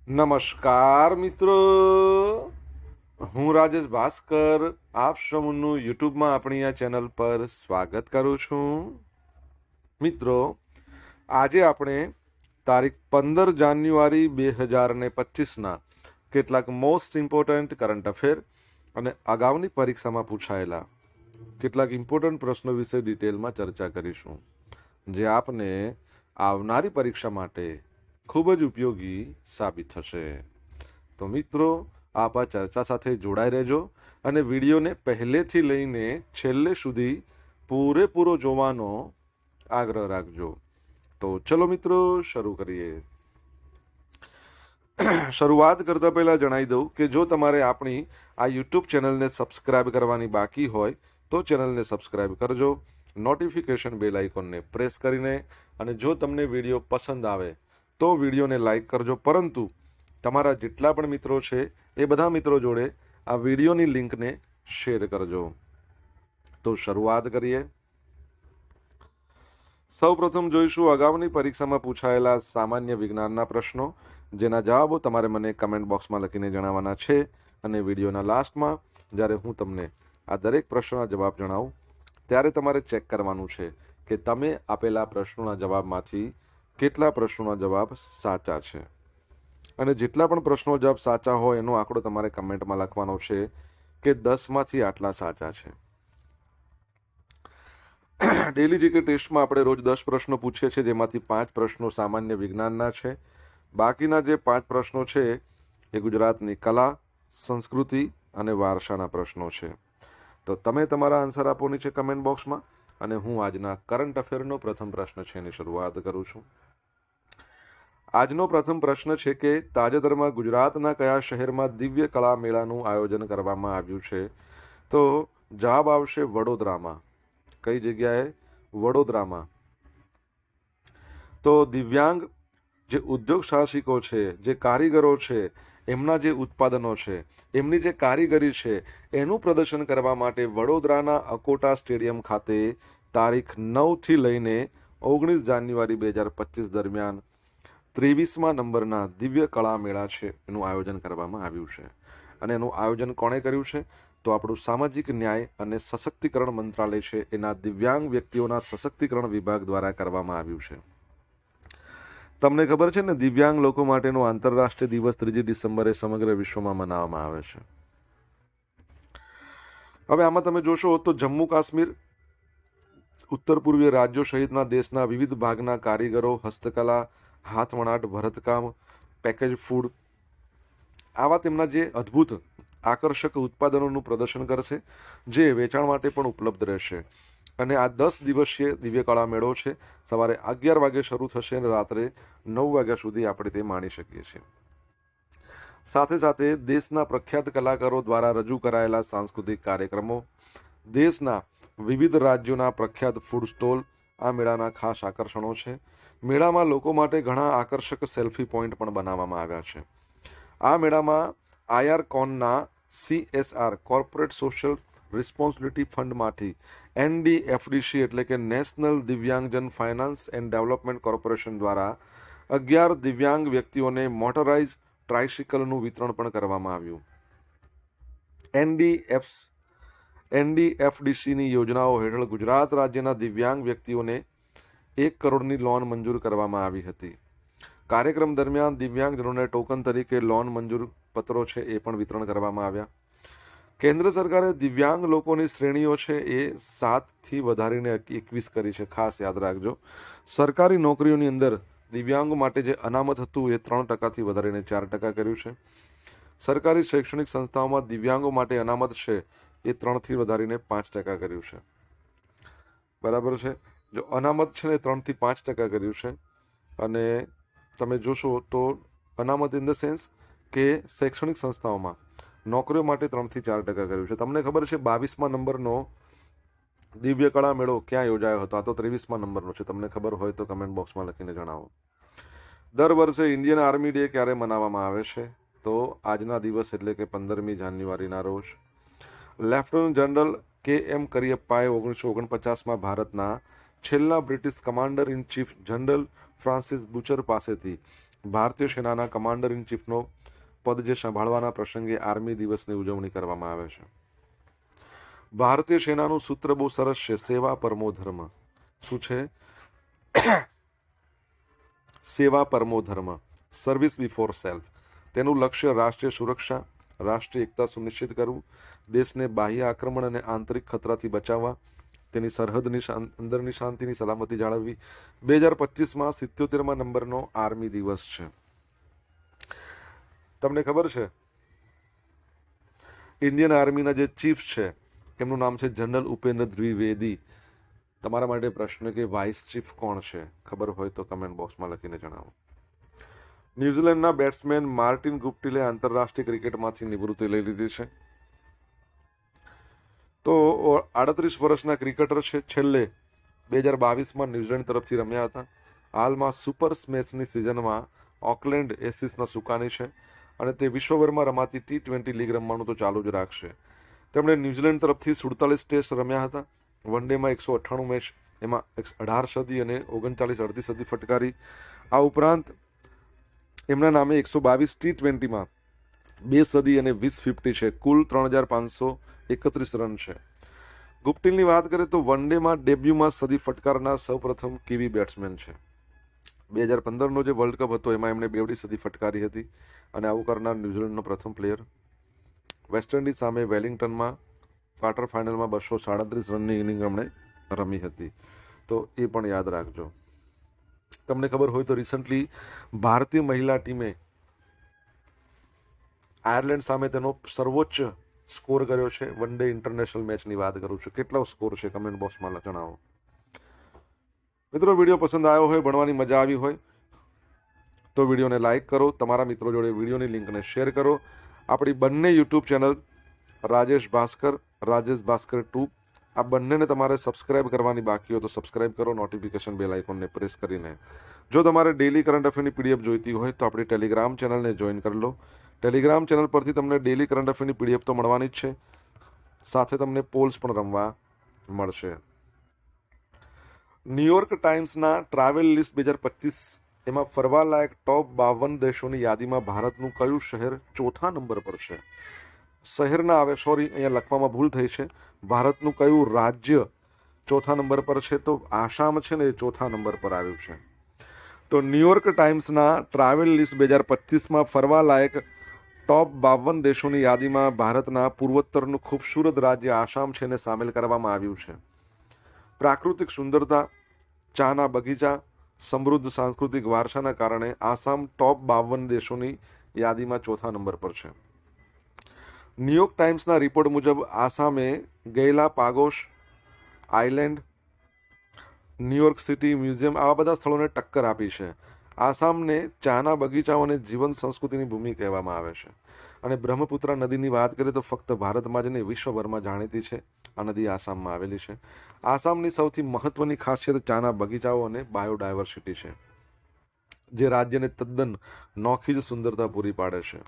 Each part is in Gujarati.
નમસ્કાર મિત્રો, હું રાજેશ ભાસ્કર આપ સૌનું યુટ્યુબમાં આપણી આ ચેનલ પર સ્વાગત કરું છું. મિત્રો, આજે આપણે તારીખ 15 જાન્યુઆરી 2025ના કેટલાક મોસ્ટ ઇમ્પોર્ટન્ટ કરંટ અફેર અને અગાઉની પરીક્ષામાં પૂછાયેલા કેટલાક ઇમ્પોર્ટન્ટ પ્રશ્નો વિશે ડિટેલમાં ચર્ચા કરીશું, જે આપને આવનારી પરીક્ષા માટે ખૂબ જ ઉપયોગી સાબિત થશે. તો મિત્રો, આપ આ ચર્ચા સાથે જોડાઈ રહેજો અને વિડીયોને પહેલેથી લઈને છેલ્લે સુધી પૂરેપૂરો જોવાનો આગ્રહ રાખજો. તો ચલો મિત્રો, શરૂ કરીએ. શરૂઆત કરતા પહેલા જણાવી દઉં કે જો તમારે આપણી આ યુટ્યુબ ચેનલને સબસ્ક્રાઇબ કરવાની બાકી હોય તો ચેનલને સબસ્ક્રાઇબ કરજો, નોટિફિકેશન બેલ આઇકોનને પ્રેસ કરીને, અને જો તમને વિડીયો પસંદ આવે તો વિડીયોને લાઈક કરજો, પરંતુ તમારા જેટલા પણ મિત્રો છે એ બધા મિત્રો જોડે આ વિડીયોની લિંકને શેર કરજો. તો શરૂઆત કરીએ. સૌપ્રથમ જોઈશું અગાઉની પરીક્ષામાં પૂછાયેલા સામાન્ય વિજ્ઞાનના પ્રશ્નો, જેના જવાબો તમારે મને કમેન્ટ બોક્સમાં લખીને જણાવવાના છે, અને વિડીયોના લાસ્ટમાં જ્યારે હું તમને આ દરેક પ્રશ્નના જવાબ જણાવું ત્યારે તમારે ચેક કરવાનું છે કે તમે આપેલા પ્રશ્નોના જવાબમાંથી કેટલા પ્રશ્નોના જવાબ સાચા છે, અને જેટલા પણ પ્રશ્નો જવાબ સાચા હોય એનો આંકડો તમારે કમેન્ટમાં લખવાનો છે કે 10માંથી આટલા સાચા છે. ડેલી જીકે ટેસ્ટમાં આપણે રોજ 10 પ્રશ્નો પૂછીએ છીએ, જેમાંથી 5 પ્રશ્નો સામાન્ય વિજ્ઞાનના છે. બાકીના જે 5 પ્રશ્નો છે એ ગુજરાતની કલા, સંસ્કૃતિ અને વારસાના પ્રશ્નો છે. તો તમે તમારા આન્સર આપો નીચે કમેન્ટ બોક્સમાં, અને હું આજના કરંટ અફેરનો પ્રથમ પ્રશ્ન છે એની શરૂઆત કરું છું. આજનો પ્રથમ પ્રશ્ન છે કે તાજેતરમાં ગુજરાતના કયા શહેરમાં દિવ્ય કળા મેળાનું આયોજન કરવામાં આવ્યું છે? તો જવાબ આવશે વડોદરામાં. કઈ જગ્યાએ? વડોદરામાં. તો દિવ્યાંગ જે ઉદ્યોગ સાહસિકો છે, જે કારીગરો છે, એમના જે ઉત્પાદનો છે, એમની જે કારીગરી છે, એનું પ્રદર્શન કરવા માટે વડોદરાના અકોટા સ્ટેડિયમ ખાતે તારીખ 9થી લઈને 19 જાન્યુઆરી 2025 દરમિયાન 23મા નંબરના દિવ્ય કળા મેળા છે એનું આયોજન કરવામાં આવ્યું છે. અને એનું આયોજન કોણે કર્યું છે? તો આપણું સામાજિક ન્યાય અને સશક્તિકરણ મંત્રાલય છે એના દિવ્યાંગ વ્યક્તિઓના સશક્તિકરણ વિભાગ દ્વારા કરવામાં આવ્યું છે. તમને ખબર છે ને, દિવ્યાંગ લોકો માટેનો આંતરરાષ્ટ્રીય દિવસ 3 ડિસેમ્બરે સમગ્ર વિશ્વમાં મનાવવામાં આવે છે. હવે આમાં તમે જોશો તો જમ્મુ કાશ્મીર, ઉત્તર પૂર્વીય રાજ્યો સહિતના દેશના વિવિધ ભાગના કારીગરો હસ્તકલા, હાથવણાટ, ભરતકામ, પેકેજ ફૂડ, આવા તેમના જે અદ્ભુત આકર્ષક ઉત્પાદનોનું પ્રદર્શન કરશે, જે વેચાણ માટે પણ ઉપલબ્ધ રહેશે. અને આ 10 દિવસીય દિવ્ય કળા મેળો છે. સવારે 11 વાગે શરૂ થશે અને રાત્રે 9 વાગ્યા સુધી આપણે તે માણી શકીએ છીએ. સાથે સાથે દેશના પ્રખ્યાત કલાકારો દ્વારા રજૂ કરાયેલા સાંસ્કૃતિક કાર્યક્રમો, દેશના વિવિધ રાજ્યોના પ્રખ્યાત ફૂડ સ્ટોલ આ મેળાના ખાસ આકર્ષણો છે. મેળામાં લોકો માટે ઘણા આકર્ષક સેલ્ફી પોઈન્ટ પણ બનાવવામાં આવ્યા છે. આ મેળામાં આઈઆરકોનના CSR કોર્પોરેટ સોશિયલ રિસ્પોન્સિબિલિટી ફંડમાંથી NDFDC એટલે કે નેશનલ દિવ્યાંગજન ફાઇનાન્સ એન્ડ ડેવલપમેન્ટ કોર્પોરેશન દ્વારા 11 દિવ્યાંગ વ્યક્તિઓને મોટરાઇઝ ટ્રાઇસિકલનું વિતરણ પણ કરવામાં આવ્યું. NDFDCની યોજનાઓ હેઠળ ગુજરાત રાજ્યના દિવ્યાંગ વ્યક્તિઓને 1 કરોડની લોન મંજૂર કરવામાં આવી હતી. કાર્યક્રમ દરમિયાન દિવ્યાંગજનોને ટોકન તરીકે લોન મંજૂર પત્રો છે એ પણ વિતરણ કરવામાં આવ્યા. કેન્દ્ર સરકારે દિવ્યાંગ લોકોની શ્રેણીઓ છે એ 7થી વધારીને 21 કરી છે. ખાસ યાદ રાખજો, સરકારી નોકરીઓની અંદર દિવ્યાંગો માટે જે અનામત હતું એ 3%થી વધારીને 4% કર્યું છે. સરકારી શૈક્ષણિક સંસ્થાઓમાં દિવ્યાંગો માટે અનામત છે એ 3થી વધારીને 5% કર્યું છે. બરાબર છે? જો અનામત છે ને 3થી 5% કર્યું છે. અને તમે જોશો તો અનામત ઇન ધ સેન્સ કે શૈક્ષણિક સંસ્થાઓમાં નોકરીઓ માટે 3થી 4% કર્યું છે. તમને ખબર છે 22મા નંબરનો દિવ્ય કળા મેળો ક્યાં યોજાયો હતો? આ તો 23મા નંબરનો છે. તમને ખબર હોય તો કમેન્ટ બોક્સમાં લખીને જણાવો. દર વર્ષે ઇન્ડિયન આર્મી ડે ક્યારે મનાવવામાં આવે છે? તો આજના દિવસ એટલે કે 15મી જાન્યુઆરીના રોજ. લેફ્ટનન્ટ જનરલ KM કરિયપ્પાએ 1949માં ભારતના છેલ્લા British commander in chief general Francis Butcher પાસેથી ભારતીય સેનાના કમાન્ડર ઇન ચીફનો પદ જે સંભાળવાના પ્રસંગે આર્મી દિવસની ઉજવણી કરવામાં આવે છે. ભારતીય સેનાનું સૂત્ર બહુ સરસ છે, સેવા પરમો ધર્મ. શું છે? સેવા પરમો ધર્મ, સર્વિસ બિફોર સેલ્ફ. તેનું લક્ષ્ય રાષ્ટ્રીય સુરક્ષા, રાષ્ટ્રીય એકતા સુનિશ્ચિત કરવું, દેશને બાહ્ય આક્રમણ અને આંતરિક ખતરાથી બચાવવા, તેની સરહદની અંદરની શાંતિની સલામતી જાળવવી. 2025માં 77મા નંબરનો આર્મી દિવસ છે. તમને ખબર છે ઇન્ડિયન આર્મીના જે ચીફ છે એમનું નામ છે જનરલ ઉપેન્દ્ર દ્વિવેદી. તમારા માટે પ્રશ્ન કે વાઇસ ચીફ કોણ છે? ખબર હોય તો કમેન્ટ બોક્સમાં લખીને જણાવો. ન્યુઝીલેન્ડના બેટ્સમેન માર્ટિન ગુપ્ટિલે આંતરરાષ્ટ્રીય ક્રિકેટમાંથી નિવૃત્તિ લઈ લીધી છે. તો 38 વર્ષના ક્રિકેટર છે. છેલ્લે 2022માં ન્યુઝીલેન્ડ તરફથી રમ્યા હતા. હાલમાં સુપર સ્મેશની સિઝનમાં ઓકલેન્ડ એસિસના સુકાની છે અને તે વિશ્વભરમાં રમાતી T20 લીગ રમવાનું તો ચાલુ જ રાખશે. તેમણે ન્યુઝીલેન્ડ તરફથી 47 ટેસ્ટ રમ્યા હતા. વન ડેમાં 198 મેચ, એમાં 18 સદી અને 39 અડધી સદી ફટકારી. આ ઉપરાંત એમના નામે 122 T20માં 2 સદી અને 20 50 છે. કુલ 3531 રન છે. ગુપ્ટિલની વાત કરીએ તો વન ડેમાં ડેબ્યુમાં સદી ફટકારનાર સૌપ્રથમ કિવી બેટ્સમેન છે. 2015નો જે વર્લ્ડ કપ હતો એમાં એમણે બેવડી સદી ફટકારી હતી અને આવું કરનાર ન્યુઝીલેન્ડનો પ્રથમ પ્લેયર. વેસ્ટ ઇન્ડિઝ સામે વેલિંગ્ટનમાં ક્વાર્ટર ફાઇનલમાં 237 રનની ઇનિંગ એમણે રમી હતી. તો એ પણ યાદ રાખજો. તમને ખબર હોય તો રિસન્ટલી ભારતીય મહિલા ટીમે આયર્લેન્ડ સામે તેનો સર્વોચ્ચ સ્કોર કર્યો છે. વન ડે ઇન્ટરનેશનલ મેચની વાત કરું છું. કેટલો સ્કોર છે કમેન્ટ બોક્સમાં જણાવો. મિત્રો, વિડીયો પસંદ આવ્યો હોય, ભણવાની મજા આવી હોય તો વિડીયોને લાઇક કરો, તમારા મિત્રો જોડે વિડીયોની લિંકને શેર કરો. આપણી બંને યુટ્યુબ ચેનલ રાજેશ ભાસ્કર 2 આ બંનેને તમારે સબસ્ક્રાઇબ કરવાની બાકી હોય તો સબસ્ક્રાઇબ કરો, નોટિફિકેશન બેલ આઇકોનને પ્રેસ કરીને. જો તમારે ડેલી કરંટ અફેરની પીડીએફ જોઈતી હોય તો આપણી ટેલિગ્રામ ચેનલને જોઈન કરી લો. ટેલિગ્રામ ચેનલ પરથી તમને ડેલી કરંટ અફેરની પીડીએફ તો મળવાની જ છે, સાથે તમને પોલ્સ પણ રમવા મળશે. ન્યુયોર્ક ટાઈમ્સના ટ્રાવેલ લિસ્ટ 2025 એમાં ફરવાલાયક ટોપ 52 દેશોની યાદીમાં ભારતનું કયું શહેર ચોથા નંબર પર છે? શહેરના આવે, સોરી, અહીંયા લખવામાં ભૂલ થઈ છે. ભારતનું કયું રાજ્ય ચોથા નંબર પર છે? તો આસામ છે ને એ ચોથા નંબર પર આવ્યું છે. તો ન્યુયોર્ક ટાઈમ્સના ટ્રાવેલ લિસ્ટ 2025માં ફરવાલાયક ટોપ 52 દેશોની યાદીમાં ભારતના પૂર્વોત્તરનું ખૂબસૂરત રાજ્ય આસામ છે ને સામેલ કરવામાં આવ્યું છે. પ્રાકૃતિક સુંદરતા, ચાના બગીચા, સમૃદ્ધ સાંસ્કૃતિક વારસાના કારણે આસામ ટોપ 52 દેશોની યાદીમાં ચોથા નંબર પર છે. ન્યુયોર્ક ટાઈમ્સના રિપોર્ટ મુજબ આસામે ગેલા પાગોસ આઇલેન્ડ, ન્યુયોર્ક સિટી મ્યુઝિયમ આવા બધા સ્થળોને ટક્કર આપી છે. આસામને ચાના બગીચાઓ અને જીવન સંસ્કૃતિની ભૂમિ કહેવામાં આવે છે. અને બ્રહ્મપુત્રા નદીની વાત કરીએ તો ફક્ત ભારતમાં જ નહીં, વિશ્વભરમાં જાણીતી છે. આ નદી આસામમાં આવેલી છે. આસામની સૌથી મહત્વની ખાસિયત ચાના બગીચાઓ અને બાયોડાયવર્સિટી છે, જે રાજ્યને તદ્દન નોખી જ સુંદરતા પૂરી પાડે છે.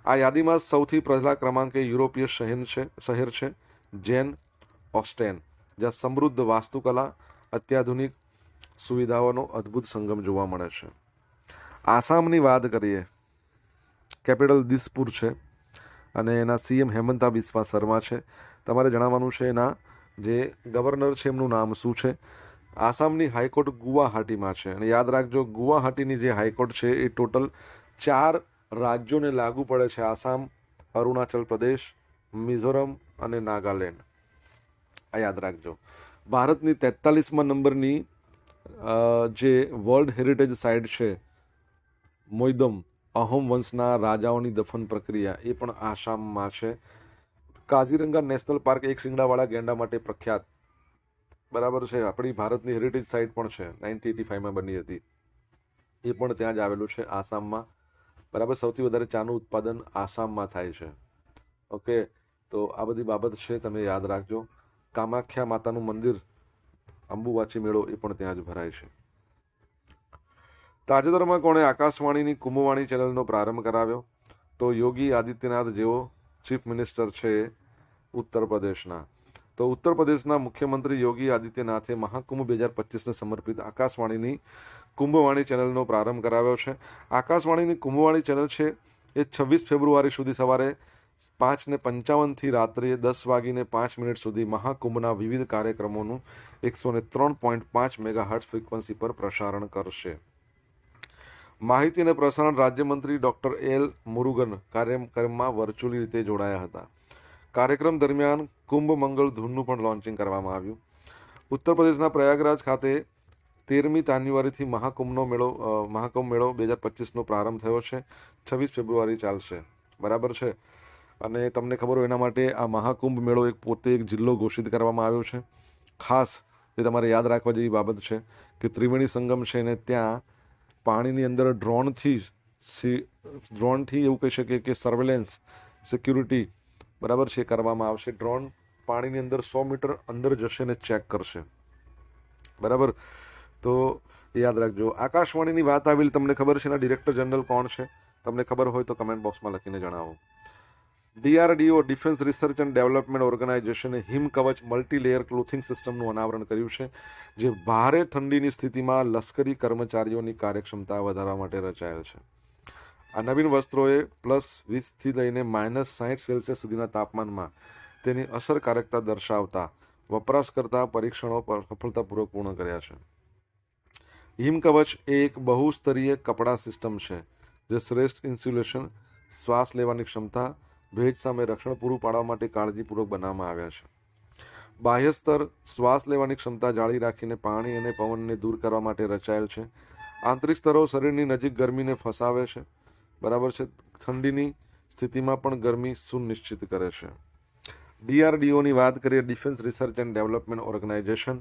આ યાદીમાં સૌથી પહેલા ક્રમાંકે યુરોપીય શહેર છે જેન ઓસ્ટેન, જ્યાં સમૃદ્ધ વાસ્તુકલા, અત્યાધુનિક સુવિધાઓનો અદ્ભુત સંગમ જોવા મળે છે. આસામની વાત કરીએ, કેપિટલ દિસપુર છે અને એના સીએમ હેમંતા બિસ્વા શર્મા છે. તમારે જણાવવાનું છે એના જે ગવર્નર છે એમનું નામ શું છે. આસામની હાઈકોર્ટ ગુવાહાટીમાં છે અને યાદ રાખજો, ગુવાહાટીની જે હાઈકોર્ટ છે એ ટોટલ 4 રાજ્યોને લાગુ પડે છે: આસામ, અરુણાચલ પ્રદેશ, મિઝોરમ અને નાગાલેન્ડ. આ યાદ રાખજો. ભારતની 43મા નંબરની જે વર્લ્ડ હેરિટેજ સાઇટ છે મોઈદમ, અહોમ વંશના રાજાઓની દફન પ્રક્રિયા, એ પણ આસામમાં છે. કાઝીરંગા નેશનલ પાર્ક એક શિંગડાવાળા ગેંડા માટે પ્રખ્યાત, બરાબર છે. આપણી ભારતની હેરિટેજ સાઇટ પણ છે, 1985માં બની હતી, એ પણ ત્યાં જ આવેલું છે આસામમાં, બરાબર. સૌથી વધારે ચાનું ઉત્પાદન આસામમાં થાય છે. ઓકે, તો આ બધી બાબત છે, તમે યાદ રાખજો. કામાખ્યા માતાનું મંદિર, અંબુવાચી મેળો, એ પણ ત્યાં જ ભરાય છે. તાજેતરમાં કોણે આકાશવાણીની કુંભવાણી ચેનલનો પ્રારંભ કરાવ્યો? તો યોગી આદિત્યનાથ, જેઓ ચીફ મિનિસ્ટર છે ઉત્તર પ્રદેશના. તો ઉત્તર પ્રદેશના મુખ્યમંત્રી યોગી આદિત્યનાથે મહાકુંભ 2025ને સમર્પિત આકાશવાણીની કુંભવાણી ચેનલનો પ્રારંભ કરાવ્યો છે. આકાશવાણીની કુંભવાણી ચેનલ છે એ 26 ફેબ્રુઆરી સુધી સવારે 5:55 રાત્રે 10:05 સુધી મહાકુંભના વિવિધ કાર્યક્રમોનું 103.5 મેગાહર્ટ્ઝ ફ્રીક્વન્સી પર પ્રસારણ કરશે. માહિતી અને પ્રસારણ રાજ્યમંત્રી ડોક્ટર એલ મુરુગન કાર્યક્રમમાં વર્ચ્યુઅલી રીતે જોડાયા હતા. કાર્યક્રમ દરમિયાન કુંભ મંગળ ધૂનનું પણ લોન્ચિંગ કરવામાં આવ્યું. ઉત્તર પ્રદેશના પ્રયાગરાજ ખાતે 13મી જાન્યુઆરીથી મહાકુંભ મેળો 2025નો પ્રારંભ થયો છે. 26 ફેબ્રુઆરી ચાલશે, બરાબર છે. અને તમને ખબર હોય એના માટે આ મહાકુંભ મેળો પોતે એક જિલ્લો ઘોષિત કરવામાં આવ્યો છે. ખાસ એ તમારે યાદ રાખવા જેવી બાબત છે કે ત્રિવેણી સંગમ છે ને ત્યાં પાણીની અંદર ડ્રોનથી એવું કહી શકીએ કે સર્વેલન્સ સિક્યુરિટી, બરાબર છે, કરવામાં આવશે. ડ્રોન પાણીની અંદર 100 મીટર અંદર જશે ને ચેક કરશે, બરાબર. તો યાદ રાખજો. આકાશવાણીની વાત આવેલી, તમને ખબર છે એના ડિરેક્ટર જનરલ કોણ છે? તમને ખબર હોય તો કમેન્ટ બોક્સમાં લખીને જણાવો. DRDO defence research and development ઓર્ગેનાઇઝેશને હિમકવચ મલ્ટીલેયર ક્લોથિંગ સિસ્ટમનું અનાવરણ કર્યું છે, જે ભારે ઠંડીની સ્થિતિમાં લશ્કરી કર્મચારીઓની કાર્યક્ષમતા વધારવા માટે રચાયેલ છે. આ નવીન વસ્ત્રોએ +20થી લઈને -60 સુધીના તાપમાનમાં તેની અસરકારકતા દર્શાવતા વપરાશકર્તા પરીક્ષણો પર સફળતાપૂર્વક પૂર્ણ કર્યા છે. હિમકવચ એ એક બહુસ્તરીય કપડા સિસ્ટમ છે જે શ્રેષ્ઠ ઇન્સ્યુલેશન, શ્વાસ લેવાની ક્ષમતા, ભેજ સામે રક્ષણ પૂરું પાડવા માટે કાળજીપૂર્વક બનાવવામાં આવ્યા છે. બાહ્ય સ્તર શ્વાસ લેવાની ક્ષમતા જાળવી રાખીને પાણી અને પવનને દૂર કરવા માટે રચાયેલ છે. આંતરિક સ્તરો શરીરની નજીક ગરમીને ફસાવે છે, બરાબર છે. ઠંડીની સ્થિતિમાં પણ ગરમી સુનિશ્ચિત કરે છે. DRDOની વાત કરીએ, defence research and development organisation,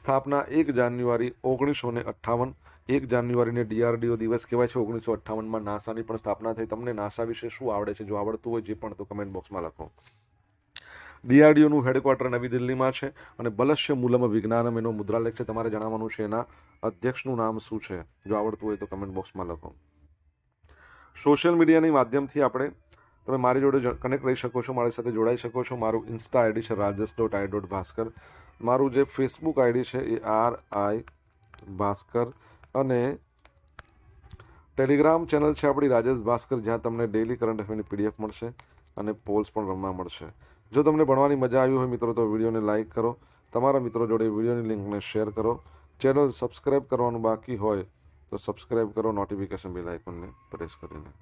સ્થાપના 1 જાન્યુઆરી 1958. 1 જાન્યુઆરીને DRDO દિવસ કહેવાય છે. 1958માં નાસાની પણ સ્થાપના થઈ. તમને નાસા વિશે શું આવડે છે? જો આવડતું હોય જે પણ તો કમેન્ટ બોક્સમાં લખો. DRDOનું હેડક્વાર્ટર નવી દિલ્હીમાં છે અને બલશ્ય મૂલમ વિજ્ઞાનમ એનો મુદ્રાલય છે. તમારે જણાવવાનું છે એના અધ્યક્ષનું નામ શું છે. જો આવડતું હોય તો કમેન્ટ બોક્સમાં લખો. સોશિયલ મીડિયાની માધ્યમથી તમે મારી જોડે કનેક્ટ રહી શકો છો, મારી સાથે જોડાઈ શકો છો. મારું ઇન્સ્ટા આઈડી છે rajesh.i.bhaskar. મારું જે ફેસબુક આઈડી છે એ RI ભાસ્કર, અને ટેલિગ્રામ ચેનલ છે આપણી રાજેશ ભાસ્કર, જ્યાં તમને ડેઇલી કરંટ અફેરની PDF મળશે અને પોલ્સ પણ રમવા મળશે. જો તમને ભણવાની મજા આવી હોય મિત્રો તો વિડીયોને લાઇક કરો, તમારા મિત્રો જોડે વિડીયોની લિંકને શેર કરો. ચેનલ સબસ્ક્રાઇબ કરવાનું બાકી હોય તો સબસ્ક્રાઇબ કરો, નોટિફિકેશન બેલ આઇકોનને પ્રેસ કરીને.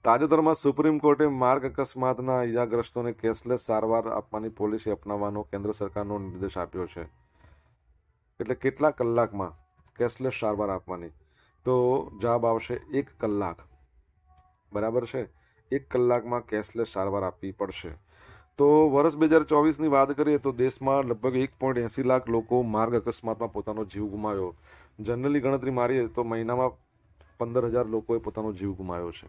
તાજેતરમાં સુપ્રીમ કોર્ટે માર્ગ અકસ્માતના ઇજાગ્રસ્તોને કેશલેસ સારવાર આપવાની પોલિસી અપનાવવાનો કેન્દ્ર સરકારનો નિર્દેશ આપ્યો છે. એટલે કેટલા કલાકમાં કેશલેસ સારવાર આપવાની? તો જવાબ આવશે 1 કલાક, બરાબર છે. 1 કલાકમાં કેશલેસ સારવાર આપવી પડશે. તો વર્ષ 2024ની વાત કરીએ તો દેશમાં લગભગ 1.80 લાખ લોકો માર્ગ અકસ્માતમાં પોતાનો જીવ ગુમાવ્યો. જનરલી ગણતરી મારીએ તો મહિનામાં 15,000 લોકોએ પોતાનો જીવ ગુમાવ્યો છે,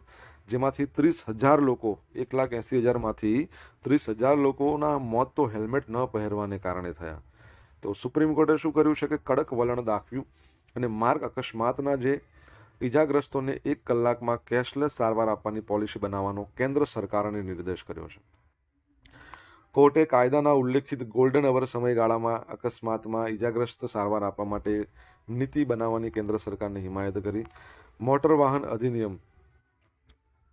જેમાંથી 30,000 લોકો, 1,80,000માંથી 30,000 લોકોના મોત તો હેલ્મેટ ન પહેરવાને કારણે થયા. તો સુપ્રીમ કોર્ટે શું કર્યું છે કે કડક વલણ દાખવ્યું અને માર્ગ અકસ્માતના જે ઇજાગ્રસ્તોને 1 કલાકમાં કેશલેસ સારવાર આપવાની પોલિસી બનાવવાનો કેન્દ્ર સરકારને નિર્દેશ કર્યો છે. કોર્ટે કાયદાના ઉલ્લેખિત ગોલ્ડન અવર સમયગાળામાં અકસ્માતમાં ઇજાગ્રસ્ત સારવાર આપવા માટે નીતિ બનાવવાની કેન્દ્ર સરકારની હિમાયત કરી. મોટર વાહન અધિનિયમ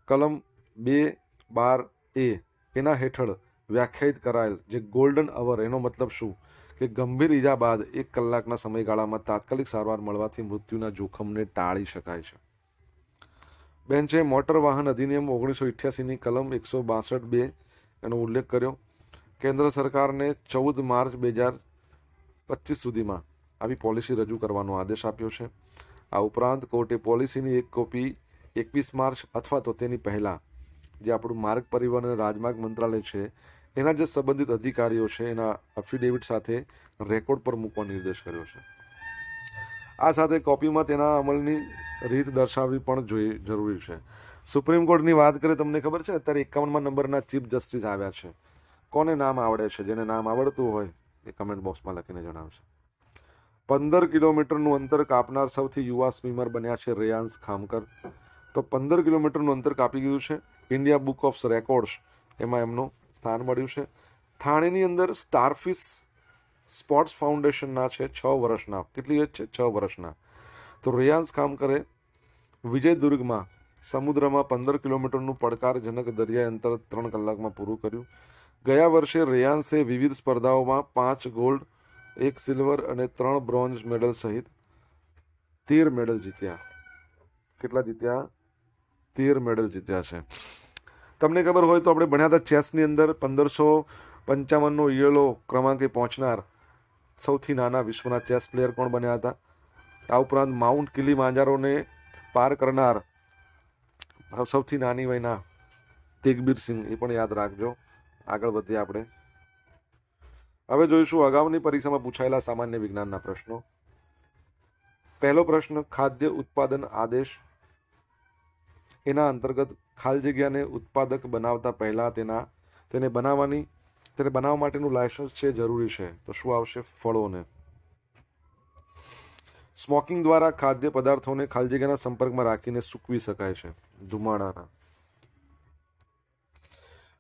કલમ 2(12)A એના હેઠળ વ્યાખ્યાયિત કરાયેલ જે ગોલ્ડન અવર, એનો મતલબ શું કે ગંભીર ઈજા બાદ 1 કલાકના સમયગાળામાં તાત્કાલિક સારવાર મળવાથી મૃત્યુના જોખમને ટાળી શકાય છે. બેન્ચે મોટર વાહન અધિનિયમ 1988ની કલમ 162(2) એનો ઉલ્લેખ કર્યો. કેન્દ્ર સરકારને 14 માર્ચ 2025 સુધીમાં આવી પોલિસી રજૂ કરવાનો આદેશ આપ્યો છે. આ ઉપરાંત કોર્ટે પોલિસીની એક કોપી 21 માર્ચ અથવા તો તેની પહેલાં જે આપણું માર્ગ પરિવહન અને રાજમાર્ગ મંત્રાલય છે એના જે સંબંધિત અધિકારીઓ છે એના અફિડેવિટ સાથે રેકોર્ડ પર મૂકવા નિર્દેશ કર્યો છે. આ સાથે કોપીમાં તેના અમલની રીત દર્શાવવી પણ જરૂરી છે. સુપ્રીમ કોર્ટની વાત કરીએ, તમને ખબર છે અત્યારે 51મા નંબરના ચીફ જસ્ટિસ આવ્યા છે. કોને નામ આવડે છે? જેને નામ આવડતું હોય એ કમેન્ટ બોક્સમાં લખીને જણાવશે. 15 કિલોમીટરનું અંતર કાપનાર સૌથી યુવા સ્વિમર બન્યા છે રેયાન્સ ખામકર. તો 15 કિલોમીટરનું અંતર કાપી ગયું છે. ઇન્ડિયા બુક ઓફ રેકોર્ડ્સ એમાં એમનું સ્થાન મળ્યું છે. થાણેની અંદર સ્ટારફિશ સ્પોર્ટ્સ ફાઉન્ડેશનના છે 6 વર્ષના. કેટલી એજ છે? 6 વર્ષના. તો રેયાંશ કામકરે વિજયદુર્ગમાં સમુદ્રમાં 15 કિલોમીટરનું પડકારજનક દરિયાઈ અંતર 3 કલાકમાં પૂરું કર્યું. ગયા વર્ષે રેયાંશે વિવિધ સ્પર્ધાઓમાં 5 ગોલ્ડ, 1 સિલ્વર અને 3 બ્રોન્ઝ મેડલ સહિત 13 મેડલ જીત્યા. કેટલા જીત્યા? 13 મેડલ જીત્યા છે. તમને ખબર હોય તો આપણે ભણ્યા હતા ચેસની અંદર 1555નો યેલો ક્રમાંકે પહોંચનાર સૌથી નાના વિશ્વના ચેસ પ્લેયર કોણ બન્યા હતા? આ ઉપરાંત માઉન્ટ કિલીમાંજારોને પાર કરનાર સૌથી નાની વયના તેગબીર સિંહ, એ પણ યાદ રાખજો. આગળ વધીએ આપણે. હવે જોઈશું અગાઉની પરીક્ષામાં પૂછાયેલા સામાન્ય વિજ્ઞાનના પ્રશ્નો. પહેલો પ્રશ્ન, ખાદ્ય ઉત્પાદન આદેશ. એના અંતર્ગત ખાલી જગ્યાને ઉત્પાદક બનાવતા પહેલા તેને બનાવવા માટેનું લાયસન્સ છે જરૂરી છે. તો શું આવશે? ફળોને. સ્મોકિંગ દ્વારા ખાદ્ય પદાર્થોને ખાલી જગ્યાના સંપર્કમાં રાખીને સૂકવી શકાય છે. ધુમાડાના.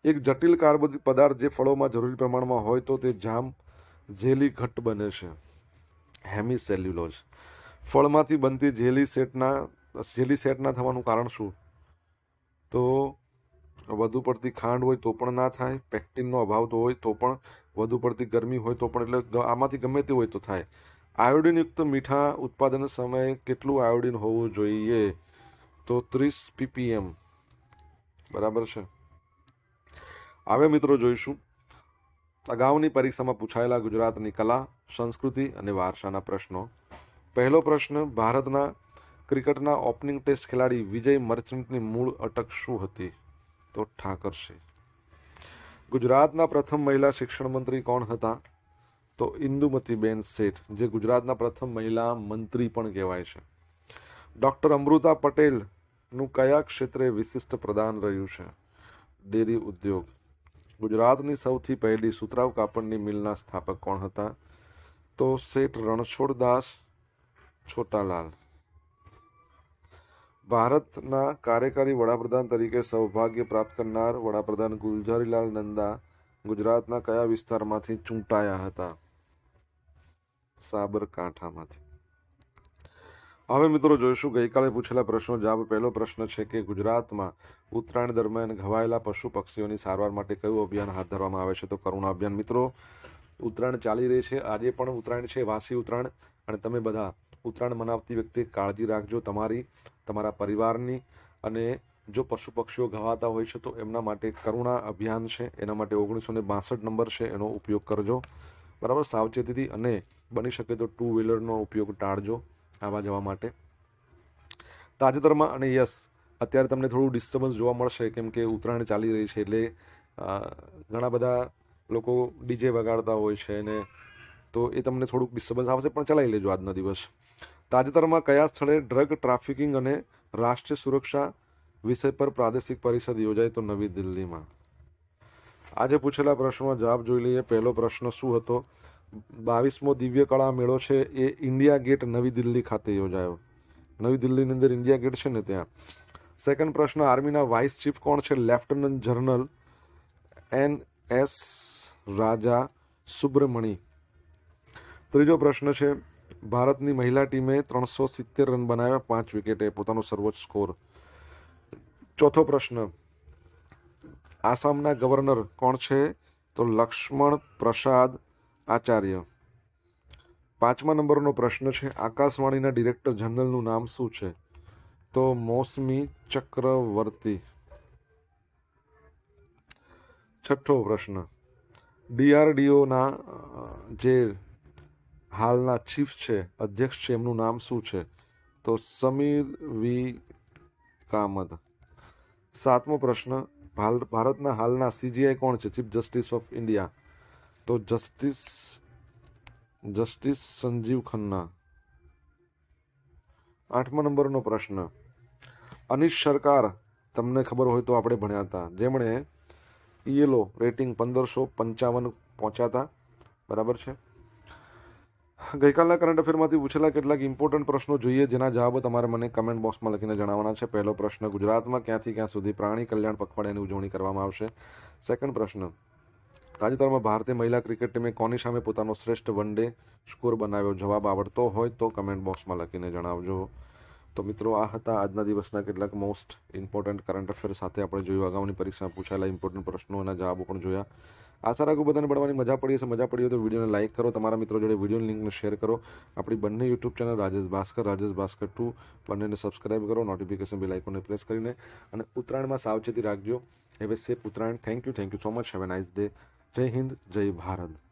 એક જટિલ કાર્બનિક પદાર્થ જે ફળોમાં જરૂરી પ્રમાણમાં હોય તો તે જામ, જેલી, ઘટ્ટ બને છે. હેમિસેલ્યુલોઝ. ફળમાંથી બનતી જેલી સેટ ના થવાનું કારણ શું? તો વધુ પડતી ખાંડ હોય તો પણ ના થાય, પેક્ટિનનો અભાવ તો હોય તો પણ, વધુ પડતી ગરમી હોય તો પણ, એટલે આમાંથી ગમે તે હોય તો થાય. આયોડિનયુક્ત મીઠા ઉત્પાદન સમયે કેટલું આયોડિન હોવું જોઈએ? તો 30 ppm. બરાબર છે. હવે મિત્રો જોઈશું અગાઉની પરીક્ષામાં પૂછાયેલા ગુજરાતની કલા, સંસ્કૃતિ અને વારસાના પ્રશ્નો. પહેલો પ્રશ્ન, ભારતના ક્રિકેટના ઓપનિંગ ટેસ્ટ ખેલાડી વિજય મર્ચન્ટની મૂળ અટક શું હતી? તો ઠાકરસિંહ. ગુજરાતના પ્રથમ મહિલા શિક્ષણ મંત્રી કોણ હતા? તો ઇન્દુમતીબેન શેઠ, જે ગુજરાતના પ્રથમ મહિલા મંત્રી પણ કહેવાય છે. ડોક્ટર અમૃતા પટેલનું કયા ક્ષેત્રે વિશિષ્ટ પ્રદાન રહ્યું છે? ડેરી ઉદ્યોગ. ગુજરાતની સૌથી પહેલી સુતરાઉ કાપડની મિલના સ્થાપક કોણ હતા? તો શેઠ રણછોડદાસ છોટાલાલ. ભારતના કાર્યકારી વડાપ્રધાન તરીકે સૌભાગ્ય પ્રાપ્ત કરનાર વડાપ્રધાન ગુલઝારીલાલ નંદા ગુજરાતના કયા વિસ્તારમાંથી ચૂંટાયા હતા? સાબરકાંઠામાંથી. હવે મિત્રો જોઈશું ગઈકાલે પૂછેલા પ્રશ્નો જવાબ. પહેલો પ્રશ્ન છે કે ગુજરાતમાં ઉત્તરાયણ દરમિયાન ઘવાયેલા પશુ પક્ષીઓની સારવાર માટે કયું અભિયાન હાથ ધરવામાં આવે છે? તો કરુણા અભિયાન. મિત્રો ઉત્તરાયણ ચાલી રહી છે, આજે પણ ઉત્તરાયણ છે, વાસી ઉત્તરાયણ, અને તમે બધા ઉત્તરાયણ મનાવતી વખતે કાળજી રાખજો તમારી, તમારા પરિવારની, અને જો પશુ પક્ષીઓ ઘવાતા હોય છે તો એમના માટે કરુણા અભિયાન છે, એના માટે 1962 નંબર છે, એનો ઉપયોગ કરજો. બરાબર, સાવચેતીથી, અને બની શકે તો 2 વ્હીલરનો ઉપયોગ ટાળજો આવવા જવા માટે. તાજેતરમાં, અને યસ, અત્યારે તમને થોડું ડિસ્ટર્બન્સ જોવા મળશે કેમ કે ઉત્તરાયણ ચાલી રહી છે, એટલે ઘણા બધા લોકો ડીજે વગાડતા હોય છે, ને તો એ તમને થોડુંક ડિસ્ટર્બન્સ આવશે, પણ ચલાવી લેજો આજનો દિવસ. તાજેતરમાં કયા સ્થળે ડ્રગ ટ્રાફિકિંગ અને રાષ્ટ્રીય સુરક્ષા વિષય પર પ્રાદેશિક પરિષદ યોજાઈ? તો નવી દિલ્હીમાં. આજે પૂછેલા પ્રશ્નોમાં જવાબ જોઈ લઈએ. પહેલો પ્રશ્ન શું હતો? 22મો દિવ્ય કળા મેળો છે એ ઇન્ડિયા ગેટ નવી દિલ્હી ખાતે યોજાયો. નવી દિલ્હીની અંદર ઇન્ડિયા ગેટ છે ને ત્યાં. સેકન્ડ પ્રશ્ન, આર્મીના વાઇસ ચીફ કોણ છે? લેફ્ટનન્ટ જનરલ NS રાજા સુબ્રમણી. ત્રીજો પ્રશ્ન છે, ભારતની મહિલા ટીમે 370 રન બનાવ્યા, 5 વિકેટે, પોતાનો સર્વોચ્ચ સ્કોર. ચોથો પ્રશ્ન, આસામના ગવર્નર કોણ છે? તો લક્ષ્મણ પ્રસાદ આચાર્ય. 5મા નંબરનો પ્રશ્ન છે, આકાશવાણીના ડિરેક્ટર જનરલનું નામ શું છે? તો મૌસમી ચક્રવર્તી. છઠ્ઠો પ્રશ્ન, DRDOના જે હાલના ચીફ છે, અધ્યક્ષ છે, એમનું નામ શું છે? તો સમીર વી કામત. 7મો પ્રશ્ન, ભારતના હાલના CJI કોણ છે? Chief justice of India. તો જસ્ટિસ સંજીવ ખન્ના. 8મા નંબરનો પ્રશ્ન, અનિશ સરકાર, તમને ખબર હોય તો આપણે ભણ્યા હતા, જેમણે ELO રેટિંગ 1555 પહોંચ્યા હતા. બરાબર છે. ગઈકાલના કરંટ અફેરમાંથી પૂછેલા કેટલાક ઇમ્પોર્ટન્ટ પ્રશ્નો જોઈએ, જેના જવાબો તમારે મને કમેન્ટ બોક્સમાં લખીને જણાવવાના છે. પહેલો પ્રશ્ન, ગુજરાતમાં ક્યાંથી ક્યાં સુધી પ્રાણી કલ્યાણ પખવાડિયાની ઉજવણી કરવામાં આવશે? સેકન્ડ પ્રશ્ન, તાજેતરમાં ભારતીય મહિલા ક્રિકેટ ટીમે કોની સામે પોતાનો શ્રેષ્ઠ વન ડે સ્કોર બનાવ્યો? જવાબ આવડતો હોય તો કમેન્ટ બોક્સમાં લખીને જણાવજો. તો મિત્રો, આ હતા આજના દિવસના કેટલાક મોસ્ટ ઇમ્પોર્ટન્ટ કરંટ અફેર સાથે આપણે જોયું અગાઉની પરીક્ષામાં પૂછાયેલા ઇમ્પોર્ટન્ટ પ્રશ્નોના જવાબો પણ જોયા. આશા રાખું બધાને ભણવાની મજા પડી હશે. મજા પડી હોય તો વિડીયોને લાઇક કરો, તમારા મિત્રો જોડે વિડીયોની લિંકને શેર કરો. આપણી બંને યુટ્યુબ ચેનલ રાજેશ ભાસ્કર 2 બંનેને સબસ્ક્રાઇબ કરો, નોટિફિકેશન બેલ આઇકોનને પ્રેસ કરીને. અને ઉત્તરાયણમાં સાવચેતી રાખજો. Have a safe Uttarayan. Thank you so much. Have a nice day. જય હિન્દ, જય ભારત.